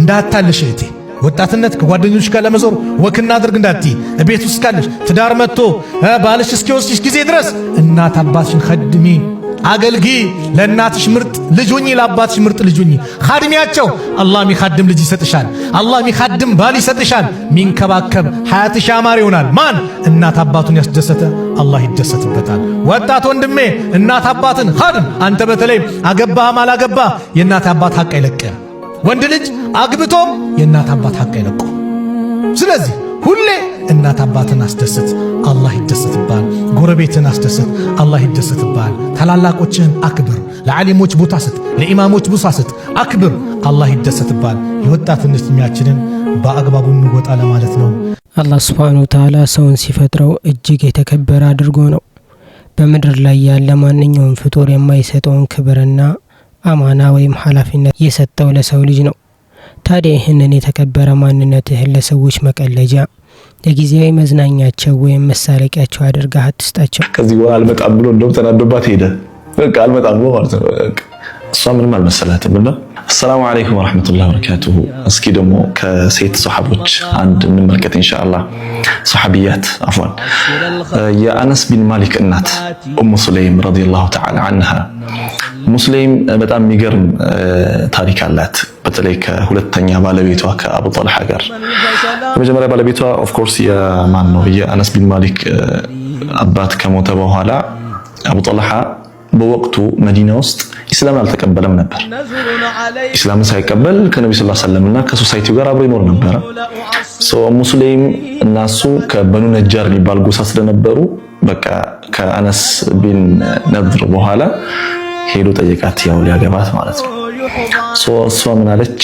እንዳታልሽ እህቴ ወጣትነት ከጓደኞች ጋር ለመዞር ወክና አድርግ እንዳትይ ቤት ውስጥ ካለሽ ትዳር መጥቶ ባልሽ እስኪወስድሽ ጊዜ ድረስ እናት አባትሽን ኸድሚ አገልጊ ለእናትሽ ምርጥ ልጅ ሁኚ ለአባትሽ ምርጥ ልጅ ሁኚ ኻድሚያቸው አላህ ሚኻድም ልጅ ይሰጥሻል አላህ ሚኻድም ባል ይሰጥሻል ሚንከባከብ ሐያትሽ ያማረ ይሆናል ማን እናት አባቱን ያስደሰተ አላህ ይደሰትበታል ወጣት ወንድሜ እናት አባትን ኻድም አንተ በተለይ አገባህም አላገባህ የእናት አባት ሐቅ አይለቅም ወንድ ልጅ አግብቶም የእናት አባት ሐቅ አይለቅም ስለዚህ ሁሌ እናት አባትን አስደስት አላህ ይደሰትባል ጎረቤትን አስደስት አላህ ይደሰትባል ታላላቆችን አክብር ለዓሊሞች ቦታ ስጥ ለኢማሞች ቦታ ስጥ አክብር አላህ ይደሰትባል የወጣትነት ዕድሜያችንን በአግባቡ እንወጣ ለማለት ነው አላህ Subhanahu Wa Ta'ala ሰውን ሲፈጥረው እጅግ የተከበረ አድርጎ ነው በመድር ላይ ያለ ማንኛውም ፍጡር የማይሰጠውን ክብርና አማና ወይም ኃላፊነት የሰጠው ለሰው ልጅ ነው ታዲያ ይህንን የተከበረ ማንነትህን ለሰዎች መቀለጃ ለጊዜያዊ መዝናኛቸው ወይም መሳለቂያቸው አድርገህ አትስጣቸው ከዚህ በኋላ አልመጣም ብሎ እንደውም ተናዶባት ሄደ በቃ አልመጣም ብሎ ማለት ነው እሷ ምንም አልመሰላትም እና السلام عليكم ورحمة الله وبركاته እስኪ ደግሞ ከሴት ሱሐቦች አንድ እንመልከት ኢንሻአላህ ሱሐቢያት عفوا የአነስ ቢን ማሊክ እናት ኡሙ ሱለይም ረዲየላሁ ተዓላ عنها ሙስሊም በጣም የሚገርም ታሪክ አላት በተለይ ከሁለተኛ ባለቤቷ ከአቡ ጦልሃ ጋር የመጀመሪያ ባለቤቷ ኦፍ ኮርስ የማን ነው የአነስ ቢን ማሊክ አባት ከሞተ በኋላ አቡ ጦልሃ በወቅቱ መዲና ውስጥ ኢስላም አልተቀበለም ነበር ኢስላምን ሳይቀበል ከነብዩ ሰለላሁ ዐለይሂ ወሰለም እና ከሶሳይቲው ጋር አብሮ ይኖር ነበር ሙስሊም እናሱ ከበኑ ነጃር የሚባል ጎሳ ስለነበሩ በቃ ከአነስ ቢን ነድር በኋላ ሄዶ ጠየቃት ያው ሊያገባት ማለት ነው እሷ ምን አለች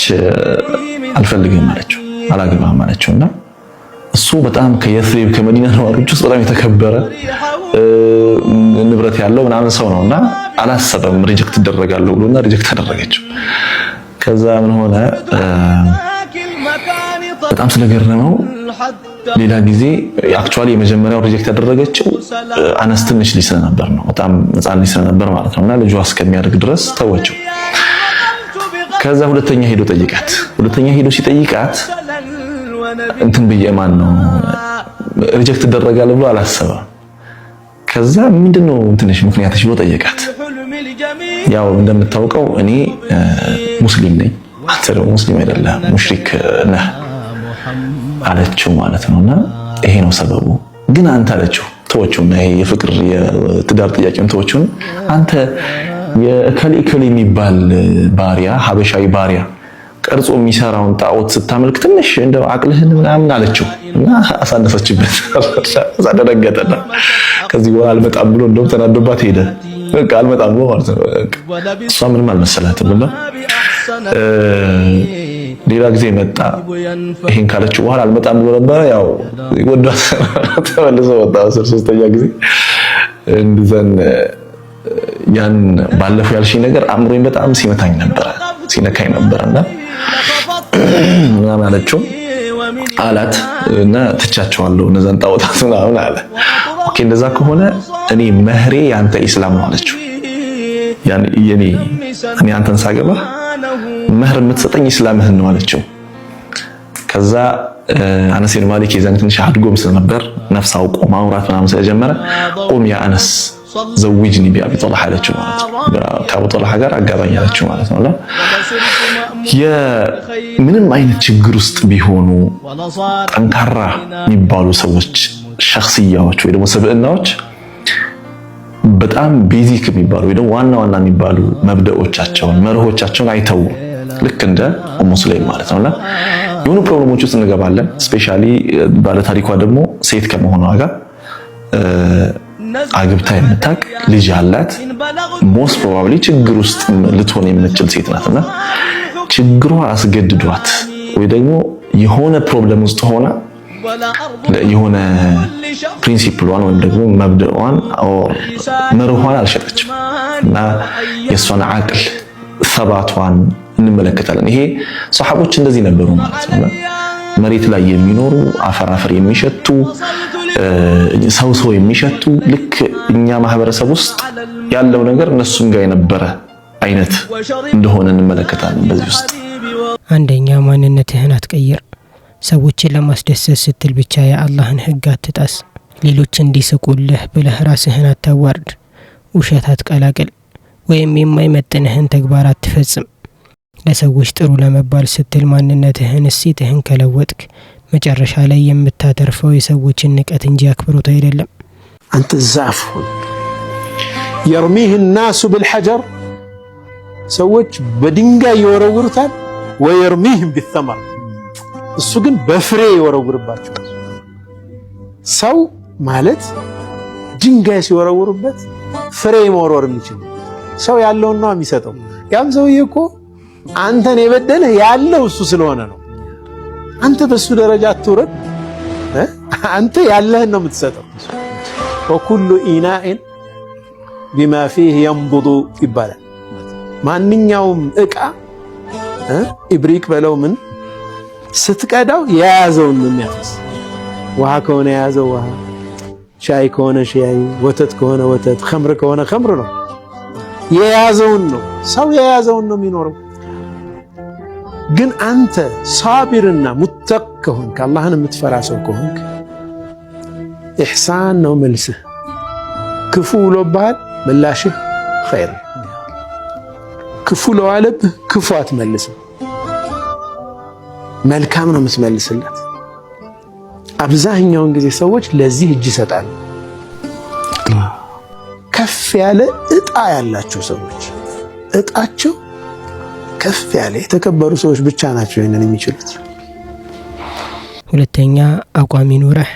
አልፈልግም አለችው አላገባም አለችውና እሱ በጣም ከየስሪብ ከመዲና ነዋሪዎች ውስጥ በጣም የተከበረ ንብረት ያለው ምናምን ሰው ነውና አላሰበም ሪጀክት ተደረጋለሁ ብሎና ሪጀክት ተደረገችው ከዛ ምን ሆነ በጣም ስለገረመው ሌላ ጊዜ አክቹአሊ የመጀመሪያው ሪጀክት ያደረገችው አነስ ትንሽ ልጅ ስለነበር ነው በጣም ህፃን ልጅ ስለነበር ማለት ነውና ልጇ እስከሚያድግ ድረስ ተወችው ከዛ ሁለተኛ ሄዶ ጠይቃት ሁለተኛ ሄዶ ሲጠይቃት እንትን በየማን ነው ሪጀክት ተደረጋለ ብሎ አላሰበም ከዛ ምንድነው እንትንሽ ምክንያትሽ ብሎ ጠየቃት ያው እንደምታውቀው እኔ ሙስሊም ነኝ አንተ ደግሞ ሙስሊም አይደለም ሙሽሪክ ነህ አለችው ማለት ነውና ይሄ ነው ሰበቡ ግን አንተ አለችው ተወቹና ይሄ የፍቅር የትዳር ጥያቄውን ተወቹን አንተ የከሊ የሚባል ባሪያ ሀበሻዊ ባሪያ ቀርጾ የሚሰራውን ጣዖት ስታመልክ ትንሽ እንደው አቅልህን ምናምን አለችው እና አሳነፈችበት አሳደረገጠና ከዚህ በኋላ አልመጣም ብሎ እንደውም ተናዶባት ሄደ በቃ አልመጣም ብሎ ማለት ነው እሷ ምንም አልመሰላትም እና ሌላ ጊዜ መጣ ይሄን ካለችው በኋላ አልመጣም ብሎ ነበር ያው ወዷት ተመልሶ ወጣ ሶስተኛ ጊዜ እንደዘን ያን ባለፈው ያልሽኝ ነገር አምሮኝ በጣም ሲመታኝ ነበር ሲነካኝ ነበርና ምናምን አለችው አላት እና ትቻቸዋለሁ እነዛን ጣዖታት ምናምን አለ ኦኬ እንደዛ ከሆነ እኔ መህሬ ያንተ ኢስላም ነው አለችው ያኔ እኔ አንተን ሳገባ መህር የምትሰጠኝ ኢስላምህን ነው አለችው ከዛ አነስ ኢብኑ ማሊክ የዛን ትንሽ አድጎም ስለነበር ነፍስ አውቆ ማውራት ምናምን ስለጀመረ ቁም ያ አነስ ዘውጅኒ ቢአቢ ጦልሃ አለችው ማለት ነው ከአቡ ጦልሃ ጋር አጋባኝ አለችው ማለት ነውና የምንም አይነት ችግር ውስጥ ቢሆኑ ጠንካራ የሚባሉ ሰዎች ሸخصያዎች ወይ ደግሞ ሰብዕናዎች በጣም ቤዚክ የሚባሉ ወይ ደግሞ ዋና ዋና የሚባሉ መብደዎቻቸውን መርሆቻቸውን አይተው ልክ እንደ ኡሙ ሱለይም ማለት ነውና የሆኑ ፕሮብሌሞች ውስጥ እንገባለን ስፔሻሊ ባለ ታሪኳ ደግሞ ሴት ከመሆኗ ጋር አግብታ የምታቅ ልጅ ያላት ሞስት ፕሮባብሊ ችግር ውስጥ ልትሆን የምትችል ሴት ናትና ችግሯ አስገድዷት ወይ ደግሞ የሆነ ፕሮብለም ውስጥ ሆና የሆነ ፕሪንሲፕሏን ወይም ደግሞ መብደዋን መርኋን አልሸጠችም እና የሷን አቅል ሰባቷን እንመለከታለን ይሄ ሱሐቦች እንደዚህ ነበሩ ማለት ነው መሬት ላይ የሚኖሩ አፈር የሚሸቱ ሰው የሚሸቱ ልክ እኛ ማህበረሰብ ውስጥ ያለው ነገር እነሱም ጋር የነበረ አይነት እንደሆነ እንመለከታለን በዚህ ውስጥ አንደኛ ማንነትህን አትቀይር። ሰዎችን ለማስደሰት ስትል ብቻ የአላህን ህግ አትጣስ። ሌሎች እንዲስቁልህ ብለህ ራስህን አታዋርድ። ውሸት አትቀላቅል ወይም የማይመጥንህን ተግባር አትፈጽም። ለሰዎች ጥሩ ለመባል ስትል ማንነትህን እሴትህን ከለወጥክ መጨረሻ ላይ የምታተርፈው የሰዎችን ንቀት እንጂ አክብሮት አይደለም። አንተ ዛፍ يرميه الناس بالحجر ሰዎች በድንጋይ ይወረውሩታል ويرميهم بالثمر እሱ ግን በፍሬ ይወረውርባቸዋል። ሰው ማለት ድንጋይ ሲወረውሩበት ፍሬ መወርወር የሚችል ሰው ያለውን ነው የሚሰጠው። ያም ሰውዬ እኮ አንተን የበደለህ ያለው እሱ ስለሆነ ነው። አንተ በሱ ደረጃ አትወረድ። አንተ ያለህን ነው የምትሰጠው። وكل إناء بما فيه ينبض ይባላል። ማንኛውም እቃ ኢብሪክ በለው ምን ስትቀዳው የያዘውን ነው የሚያፈስ። ውሃ ከሆነ የያዘው ውሃ፣ ሻይ ከሆነ ሻይ፣ ወተት ከሆነ ወተት፣ ኸምር ከሆነ ኸምር ነው። የያዘውን ነው ሰው የያዘውን ነው የሚኖረው። ግን አንተ ሳቢርና ሙተቅ ከሆንክ አላህን የምትፈራ ሰው ከሆንክ ኢሕሳን ነው መልስህ። ክፉ ውሎብሃል ምላሽህ ኸይር። ክፉ ለዋለብህ ክፉ አትመልስም፣ መልካም ነው የምትመልስለት። አብዛኛውን ጊዜ ሰዎች ለዚህ እጅ ይሰጣሉ። ከፍ ያለ እጣ ያላቸው ሰዎች እጣቸው ከፍ ያለ የተከበሩ ሰዎች ብቻ ናቸው ይሄንን የሚችሉት። ሁለተኛ አቋም ይኑርህ።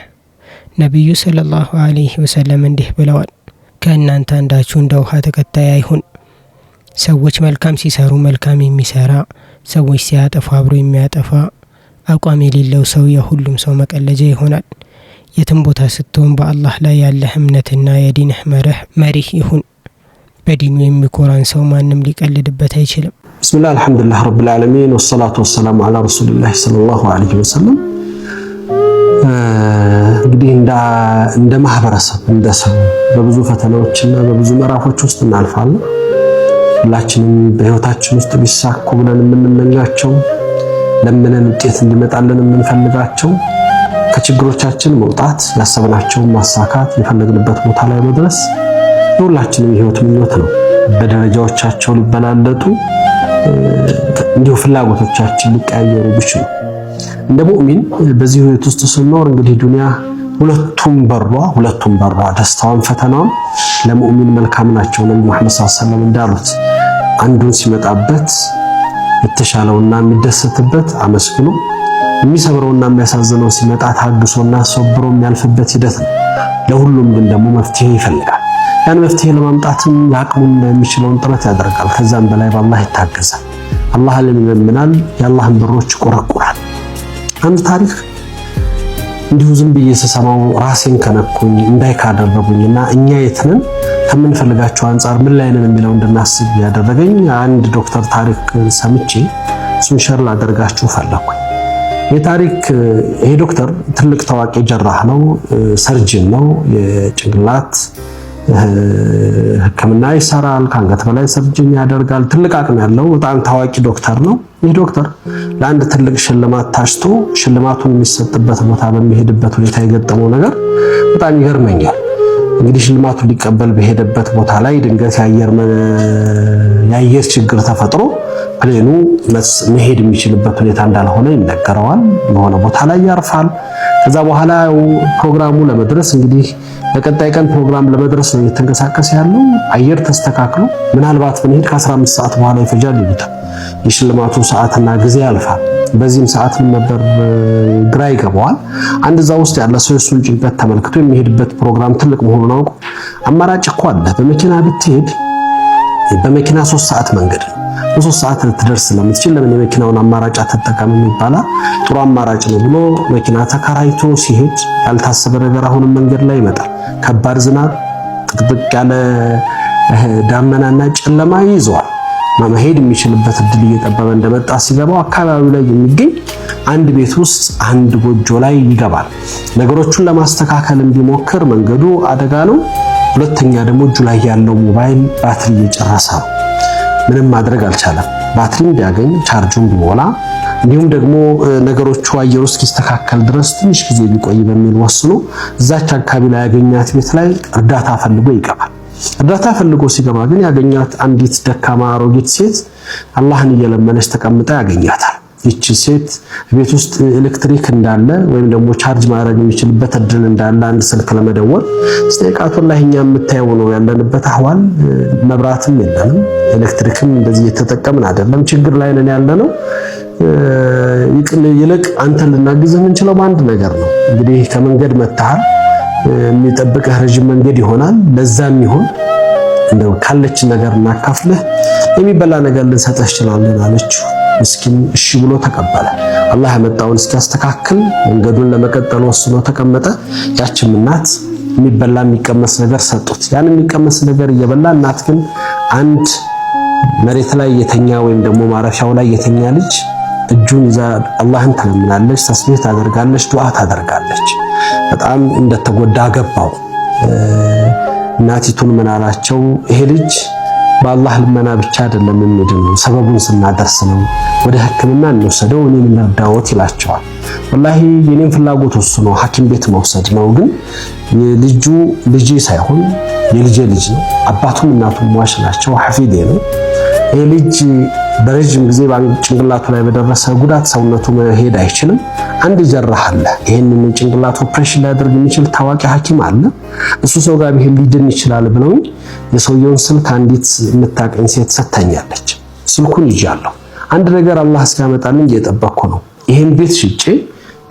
ነብዩ ሰለላሁ ዐለይሂ ወሰለም እንዲህ ብለዋል፣ ከእናንተ አንዳችሁ እንደ ውሃ ተከታይ አይሁን። ሰዎች መልካም ሲሰሩ መልካም የሚሰራ፣ ሰዎች ሲያጠፉ አብሮ የሚያጠፋ፣ አቋም የሌለው ሰው የሁሉም ሰው መቀለጃ ይሆናል። የትም ቦታ ስትሆን በአላህ ላይ ያለህ እምነትና የዲንህ መሪህ ይሁን። በዲኑ የሚኮራን ሰው ማንም ሊቀልድበት አይችልም። ቢስሚላህ አልሐምዱሊላህ ረብል ዓለሚን ወሰላቱ ወሰላሙ ዐላ ረሱሊላህ ሰለላሁ ዐለይሂ ወሰለም። እንግዲህ እንደ ማህበረሰብ እንደ ሰው በብዙ ፈተናዎችና በብዙ ምዕራፎች ውስጥ እናልፋለን። ሁላችንም በህይወታችን ውስጥ ቢሳኩ ብለን የምንመኛቸው ለምንን ውጤት እንዲመጣልን የምንፈልጋቸው ከችግሮቻችን መውጣት፣ ያሰብናቸውን ማሳካት፣ የፈለግንበት ቦታ ላይ መድረስ የሁላችንም የህይወት ምኞት ነው። በደረጃዎቻቸው ሊበላለጡ እንዲሁ ፍላጎቶቻችን ሊቀያየሩ ቢችሉ እንደ ሙእሚን በዚህ ህይወት ውስጥ ስንኖር እንግዲህ ዱንያ ሁለቱም በሯ ደስታዋን ፈተናውን ለሙእሚን መልካም ናቸው። ነብዩ መሐመድ ሰለላሁ ዐለይሂ ወሰለም እንዳሉት አንዱን ሲመጣበት የተሻለውና የሚደሰትበት አመስግኖ፣ የሚሰብረውና የሚያሳዝነው ሲመጣ ታግሶና ሶብሮ የሚያልፍበት ሂደት ነው። ለሁሉም ግን ደግሞ መፍትሄ ይፈልጋል። ያን መፍትሄ ለማምጣትም ያቅሙን የሚችለውን ጥረት ያደርጋል። ከዛም በላይ በአላህ ይታገዛል። አላህን ይለምናል፣ የአላህን በሮች ይቆረቁራል። አንድ ታሪክ እንዲሁ ዝም ብዬ ስሰማው ራሴን ከነኩኝ እንዳይካደረጉኝና እኛ የትንን ከምንፈልጋቸው አንጻር ምን ላይ ነን የሚለው እንድናስብ ያደረገኝ አንድ ዶክተር ታሪክ ሰምቼ እሱን ሸር ላደርጋችሁ ፈለኩኝ። ይሄ ዶክተር ትልቅ ታዋቂ ጀራህ ነው፣ ሰርጅን ነው፣ የጭንቅላት ሕክምና ይሰራል፣ ከአንገት በላይ ሰርጅን ያደርጋል። ትልቅ አቅም ያለው በጣም ታዋቂ ዶክተር ነው። ይህ ዶክተር ለአንድ ትልቅ ሽልማት ታጭቶ ሽልማቱን የሚሰጥበት ቦታ በሚሄድበት ሁኔታ የገጠመው ነገር በጣም ይገርመኛል። እንግዲህ ሽልማቱን ሊቀበል በሄደበት ቦታ ላይ ድንገት የአየር ችግር ተፈጥሮ ፕሌኑ መሄድ የሚችልበት ሁኔታ እንዳልሆነ ይነገረዋል። የሆነ ቦታ ላይ ያርፋል። ከዛ በኋላ ፕሮግራሙ ለመድረስ እንግዲህ ለቀጣይ ቀን ፕሮግራም ለመድረስ ነው እየተንቀሳቀሰ ያለው። አየር ተስተካክሎ ምናልባት ብንሄድ ከ15 ሰዓት በኋላ ይፈጃል ይሉታል። የሽልማቱ ሰዓትና ጊዜ ያልፋል። በዚህም ሰዓት ነበር ግራ ይገባዋል። አንድ እዛ ውስጥ ያለ ሰው እሱን ጭንቀት ተመልክቶ የሚሄድበት ፕሮግራም ትልቅ መሆኑን አውቆ አማራጭ እኮ አለ፣ በመኪና ብትሄድ በመኪና 3 ሰዓት መንገድ ነው፣ በ3 ሰዓት ልትደርስ ስለምትችል ለምን የመኪናውን አማራጭ አትጠቀም ይባላል። ጥሩ አማራጭ ነው ብሎ መኪና ተከራይቶ ሲሄድ ያልታሰበ ነገር አሁንም መንገድ ላይ ይመጣል። ከባድ ዝናብ፣ ጥቅጥቅ ያለ ዳመናና ጨለማ ይዘዋል። መሄድ የሚችልበት እድል እየጠበበ እንደመጣ ሲገባው አካባቢው ላይ የሚገኝ አንድ ቤት ውስጥ አንድ ጎጆ ላይ ይገባል። ነገሮቹን ለማስተካከል እንዲሞክር መንገዱ አደጋ ነው። ሁለተኛ ደግሞ እጁ ላይ ያለው ሞባይል ባትሪ እየጨረሰ ነው። ምንም ማድረግ አልቻለም። ባትሪም ቢያገኝ ቻርጁን ቢሞላ እንዲሁም ደግሞ ነገሮቹ አየር ውስጥ እስኪስተካከል ድረስ ትንሽ ጊዜ ቢቆይ በሚል ወስኖ እዛች አካባቢ ላይ ያገኛት ቤት ላይ እርዳታ ፈልጎ ይገባል። እርዳታ ፈልጎ ሲገባ ግን ያገኛት አንዲት ደካማ አሮጊት ሴት አላህን እየለመነች ተቀምጣ ያገኛታል። ይቺ ሴት ቤት ውስጥ ኤሌክትሪክ እንዳለ ወይም ደግሞ ቻርጅ ማድረግ የሚችልበት እድል እንዳለ አንድ ስልክ ለመደወል ስቴቃቱ ላይ እኛ የምታየው ነው ያለንበት አህዋል። መብራትም የለንም፣ ኤሌክትሪክም እንደዚህ እየተጠቀምን አይደለም፣ ችግር ላይ ነን ያለነው። ይልቅ አንተን ልናግዝህ የምንችለው በአንድ ነገር ነው። እንግዲህ ከመንገድ መተሃል፣ የሚጠብቅህ ረጅም መንገድ ይሆናል። ለዛም ይሁን እንደው ካለች ነገር እናካፍልህ፣ የሚበላ ነገር ልንሰጥህ እንችላለን አለችው። ምስኪን እሺ ብሎ ተቀበለ። አላህ ያመጣውን እስኪያስተካክል መንገዱን ለመቀጠል ወስኖ ተቀመጠ። ያችም እናት የሚበላ የሚቀመስ ነገር ሰጡት። ያን የሚቀመስ ነገር እየበላ እናት ግን አንድ መሬት ላይ የተኛ ወይም ደግሞ ማረፊያው ላይ የተኛ ልጅ እጁን ይዛ አላህን ትለምናለች፣ ተስቢህ ታደርጋለች፣ ዱዓ ታደርጋለች። በጣም እንደተጎዳ ገባው። እናቲቱን ምን አላቸው? ይሄ ልጅ በአላህ ልመና ብቻ አይደለም የሚድነው፣ ሰበቡን ስናደርስ ነው። ወደ ሕክምና እንወሰደው፣ እኔም ልርዳዎት ይላቸዋል። ወላሂ የኔም ፍላጎት እሱ ነው፣ ሐኪም ቤት መውሰድ ነው። ግን ልጁ ልጄ ሳይሆን የልጄ ልጅ ነው። አባቱም እናቱም ሟች ናቸው፣ ሐፊዴ ነው። ይህ ልጅ በረጅም ጊዜ ጭንቅላቱ ላይ በደረሰ ጉዳት ሰውነቱ መሄድ አይችልም። አንድ ጀራህ አለ፣ ይሄንን ጭንቅላቱ ኦፕሬሽን ሊያደርግ የሚችል ታዋቂ ሐኪም አለ፣ እሱ ሰው ጋር ቢሄድ ሊድን ይችላል ብለውኝ የሰውየውን ስልክ አንዲት የምታቀኝ ሴት ሰጥታኛለች። ስልኩን ይዣለሁ። አንድ ነገር አላህ እስኪያመጣልኝ እየጠበቅኩ ነው። ይሄን ቤት ሽጬ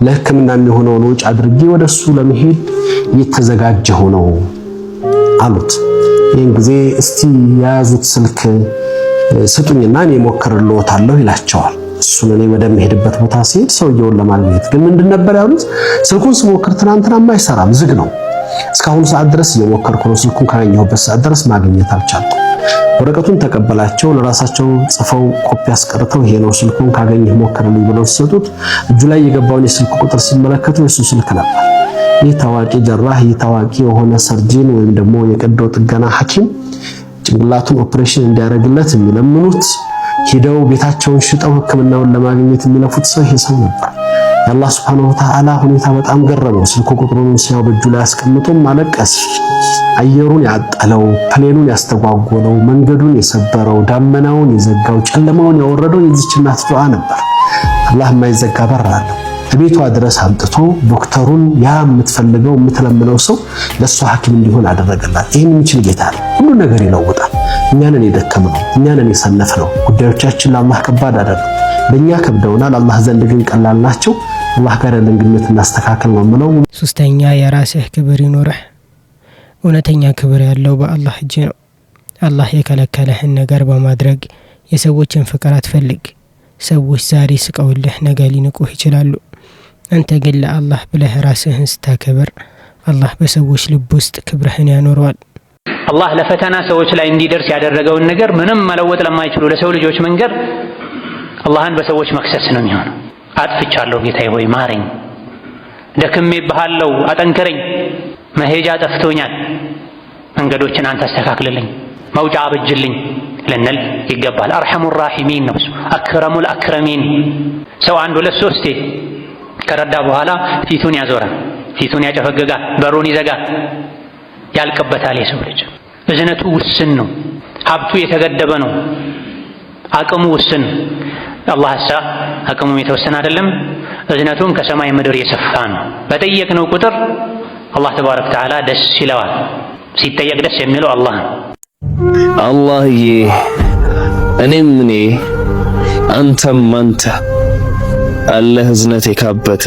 ለሕክምና የሚሆነውን ወጪ አድርጌ ወደሱ ለመሄድ እየተዘጋጀሁ ነው አሉት። ይሄን ጊዜ እስቲ የያዙት ስልክ ስጡኝና እኔ ሞክርልዎታለሁ ይላቸዋል። እሱን እኔ ወደምሄድበት ቦታ ሲሄድ ሰውየውን ለማግኘት ግን ምንድን ነበር ያሉት? ስልኩን ስሞክር ትናንትናማ አይሰራም፣ ዝግ ነው። እስካሁን ሰዓት ድረስ እየሞከርኩ ነው፣ ስልኩን ካገኘሁበት ሰዓት ድረስ ማግኘት አልቻልኩም። ወረቀቱን ተቀበላቸው፣ ለራሳቸው ጽፈው ኮፒ አስቀርተው ይሄ ነው ስልኩን ካገኘህ ሞክርልኝ ብለው ሲሰጡት እጁ ላይ የገባውን የስልክ ቁጥር ሲመለከቱ የሱ ስልክ ነበር። ይህ ታዋቂ ጀራህ፣ ይህ ታዋቂ የሆነ ሰርጂን ወይም ደግሞ የቀዶ ጥገና ሐኪም ጭንቅላቱን ኦፕሬሽን እንዲያደርግለት የሚለምኑት ሄደው ቤታቸውን ሽጠው ሕክምናውን ለማግኘት የሚለፉት ሰው ይሄ ሰው ነበር። የአላህ ሱብሓነሁ ወተዓላ ሁኔታ በጣም ገረመው። ስልኩ ቁጥሩን ሲያው በእጁ ላይ አስቀምጦም አለቀስ። አየሩን ያጠለው፣ ፕሌኑን ያስተጓጎለው፣ መንገዱን የሰበረው፣ ዳመናውን የዘጋው፣ ጨለማውን ያወረደው የዚች እናት ዱዓ ነበር። አላህ የማይዘጋ በር አለው። ቤቷ ድረስ አምጥቶ ዶክተሩን ያ የምትፈልገው የምትለምነው ሰው ለሷ ሐኪም እንዲሆን አደረገላት። ይህን የሚችል ጌታ ነው፣ ሁሉ ነገር ይለውጣል። እኛንን የደከምነው እኛንን የሰነፍነው ጉዳዮቻችን ለአላህ ከባድ አይደለም፣ በእኛ ከብደውናል፣ አላህ ዘንድ ግን ቀላል ናቸው። አላህ ጋር ያለን ግንኙነት እናስተካከል ነው የምለው። ሶስተኛ የራስህ ክብር ይኖርህ። እውነተኛ ክብር ያለው በአላህ እጅ ነው። አላህ የከለከለህን ነገር በማድረግ የሰዎችን ፍቅር አትፈልግ። ሰዎች ዛሬ ስቀውልህ ነገ ሊንቁህ ይችላሉ። አንተ ግን ለአላህ ብለህ ራስህን ስታከብር አላህ በሰዎች ልብ ውስጥ ክብርህን ያኖረዋል። አላህ ለፈተና ሰዎች ላይ እንዲደርስ ያደረገውን ነገር ምንም መለወጥ ለማይችሉ ለሰው ልጆች መንገር አላህን በሰዎች መክሰስ ነው የሚሆነው። አጥፍቻለሁ ጌታዬ ሆይ ማረኝ፣ ደክሜብሃለሁ አጠንክረኝ፣ መሄጃ ጠፍቶኛል፣ መንገዶችን አንተ አስተካክልልኝ፣ መውጫ አብጅልኝ ልንል ይገባል። አርሐሙ ራሒሚን ነው እሱ፣ አክረሙል አክረሚን። ሰው አንድ ሁለት ሶስቴ ከረዳ በኋላ ፊቱን ያዞራል፣ ፊቱን ያጨፈገጋል፣ በሩን ይዘጋል፣ ያልቅበታል። የሰው ልጅ እዝነቱ ውስን ነው፣ ሀብቱ የተገደበ ነው፣ አቅሙ ውስን። አላህ አቅሙም የተወሰነ አይደለም፣ እዝነቱም ከሰማይ ምድር የሰፋ ነው። በጠየቅነው ቁጥር አላህ ተባረከ ወተዓላ ደስ ይለዋል። ሲጠየቅ ደስ የሚለው አላህ ነው። አላህዬ እኔም እኔ አንተም አንተ አለህ እዝነት የካበተ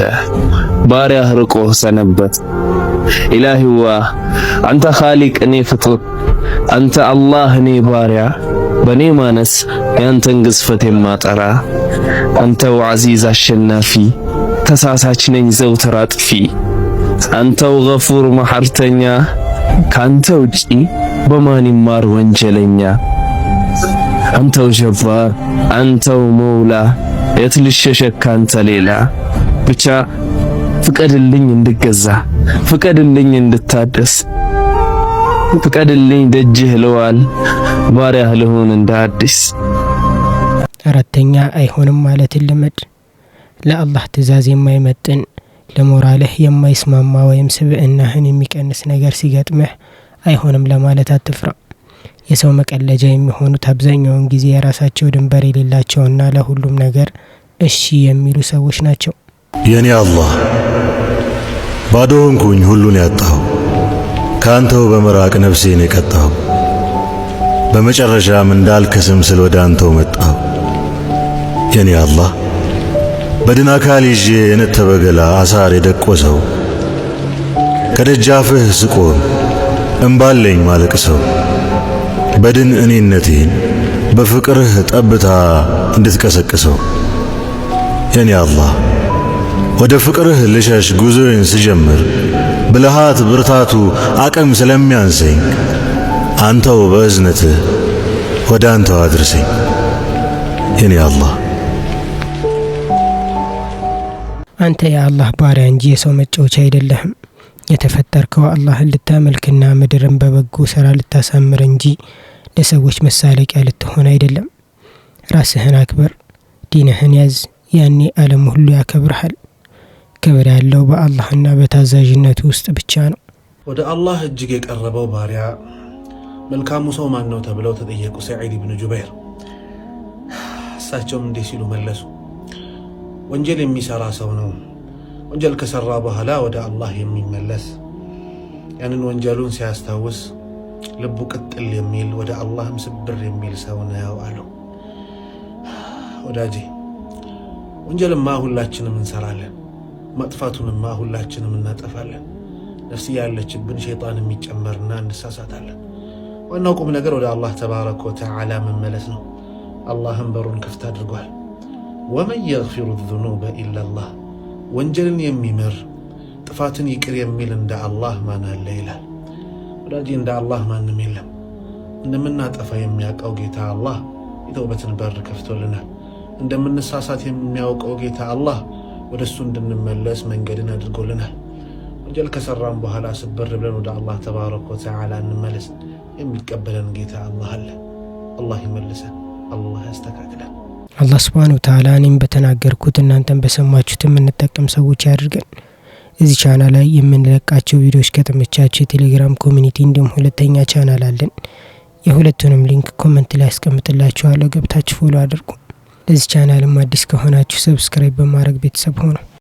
ባሪያህ ርቆህ ሰነበት። ኢላሂዋ አንተ ኻሊቅ እኔ ፍጡር፣ አንተ አላህ እኔ ባሪያ፣ በኔ ማነስ ያንተን ግዝፈት የማጠራ አንተው ዐዚዝ አሸናፊ፣ ተሳሳች ነኝ ዘውትር አጥፊ፣ አንተው ገፉር መሐርተኛ፣ ካንተ ውጪ በማን ይማር ወንጀለኛ፣ አንተው ጀባር አንተው መውላ፣ የት ልሸሸግ ካንተ ሌላ፣ ብቻ ፍቀድልኝ እንድገዛ፣ ፍቀድልኝ እንድታደስ፣ ፍቀድልኝ ደጅህ ልዋል፣ ባሪያህ ልሁን እንደ አዲስ። አራተኛ አይሆንም ማለትን ልመድ። ለአላህ ትእዛዝ የማይመጥን ለሞራልህ የማይስማማ ወይም ስብዕናህን የሚቀንስ ነገር ሲገጥምህ አይሆንም ለማለት አትፍራ። የሰው መቀለጃ የሚሆኑት አብዛኛውን ጊዜ የራሳቸው ድንበር የሌላቸውና ለሁሉም ነገር እሺ የሚሉ ሰዎች ናቸው። የኔ አላህ ባዶ ሆንኩኝ ሁሉን ያጣሁ፣ ከአንተው በመራቅ ነፍሴን የቀጣሁ፣ በመጨረሻም እንዳልከስም ስል ወደ አንተው መጣሁ። የኔ አላህ በድን አካል ይዤ የነተበ ገላ አሳር የደቆሰው፣ ከደጃፍህ ስቆም እምባለኝ ማለቅሰው፣ በድን እኔነቴን በፍቅርህ ጠብታ እንድትቀሰቅሰው። የኔ አላህ ወደ ፍቅርህ ልሸሽ ጉዞዬን ስጀምር ብልሃት ብርታቱ አቅም ስለሚያንሰኝ አንተው በእዝነትህ ወደ አንተው አድርሰኝ። የኔ አላህ አንተ የአላህ ባሪያ እንጂ የሰው መጫወቻ አይደለህም። የተፈጠርከው አላህን ልታመልክና ምድርን በበጎ ስራ ልታሳምር እንጂ ለሰዎች መሳለቂያ ልትሆን አይደለም። ራስህን አክብር፣ ዲንህን ያዝ፣ ያኔ ዓለም ሁሉ ያከብርሃል። ክብር ያለው በአላህና በታዛዥነቱ ውስጥ ብቻ ነው። ወደ አላህ እጅግ የቀረበው ባሪያ መልካሙ ሰው ማን ነው ተብለው ተጠየቁ ሰዒድ ብን ጁበይር። እሳቸውም እንዲህ ሲሉ መለሱ፣ ወንጀል የሚሰራ ሰው ነው። ወንጀል ከሰራ በኋላ ወደ አላህ የሚመለስ፣ ያንን ወንጀሉን ሲያስታውስ ልቡ ቅጥል የሚል ወደ አላህም ስብር የሚል ሰው ነው አሉ። ወዳጄ ወንጀልማ ሁላችንም እንሰራለን፣ መጥፋቱንማ ሁላችንም እናጠፋለን። ነፍስያ ያለችብን ሸይጣን የሚጨመርና እንሳሳታለን። ዋናው ቁም ነገር ወደ አላህ ተባረከ ወተዓላ መመለስ ነው። አላህም በሩን ክፍት አድርጓል። ወመን የግፊሩ ዙኑበ ኢለላህ፣ ወንጀልን የሚምር ጥፋትን ይቅር የሚል እንደ አላህ ማን አለ ይላል። ወዳጄ እንደ አላህ ማንም የለም። እንደምናጠፋ የሚያውቀው ጌታ አላህ የተውበትን በር ከፍቶልናል። እንደምንሳሳት የሚያውቀው ጌታ አላህ ወደ እሱ እንድንመለስ መንገድን አድርጎልናል። ወንጀል ከሰራን በኋላ ስበር ብለን ወደ አላህ ተባረከ ወተዓላ እንመለስ። የሚቀበለን ጌታ አላህ አለ። አላህ ይመልሰን፣ አላህ ያስተካክለን። አላህ ሱብሓነሁ ወተዓላ እኔም በተናገርኩት እናንተም በሰማችሁት የምንጠቀም ሰዎች ያድርገን። እዚህ ቻናል ላይ የምንለቃቸው ቪዲዮዎች ከተመቻችሁ የቴሌግራም ኮሚኒቲ እንዲሁም ሁለተኛ ቻናል አለን። የሁለቱንም ሊንክ ኮሜንት ላይ አስቀምጥላችኋለሁ። ገብታችሁ ፎሎ አድርጉ። ለዚህ ቻናልም አዲስ ከሆናችሁ ሰብስክራይብ በማድረግ ቤተሰብ ሆኑ።